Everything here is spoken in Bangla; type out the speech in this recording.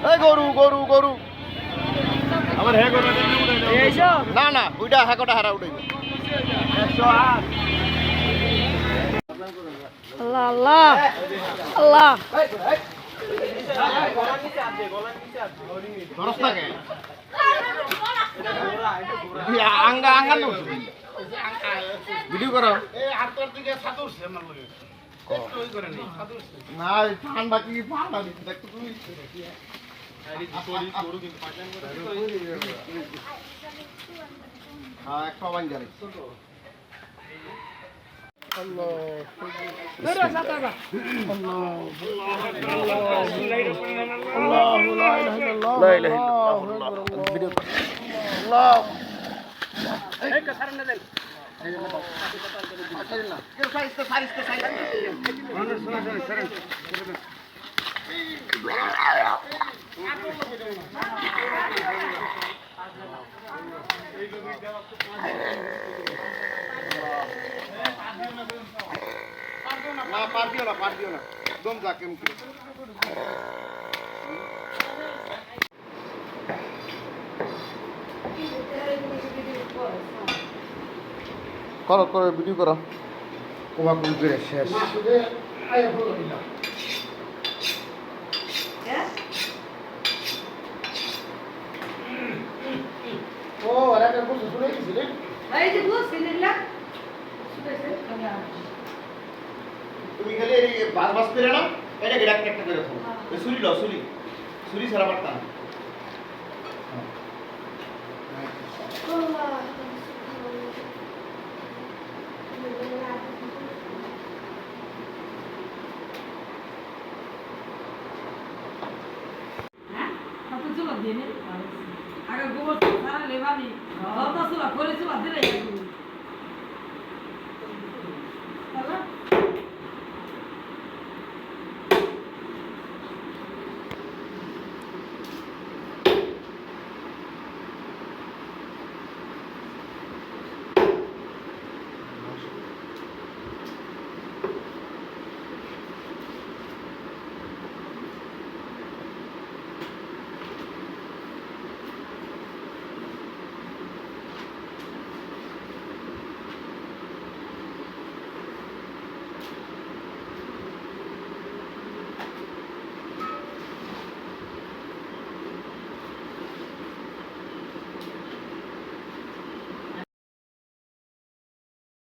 এই গরু গরু গরু আবার হ্যাঁ করে না না ওইটা হ্যাকটা হারা উঠাইবে। আল্লাহ আল্লাহ আল্লাহ আঙ্গা আঙ্গা ভিডিও করো না ঠান্ডা কি ঠান্ডা দেখতো তুমি হ্যাঁ একটা বান জানি না পার দিও না একদম যা কেমন করো করো ভিডিও করো কোমা কোন করে শেষ ও আরে একটা বসে শুনে গেছিলে এই যে বসে নিলা তুমি খালি এই বাস করে না এটা গেট একটা করে রাখো এই সুরি লও সুরি সারা পারতা কত চুলা দিয়ে নে আগে গোবর সারা লেবানি কত চুলা করে চুলা দিলে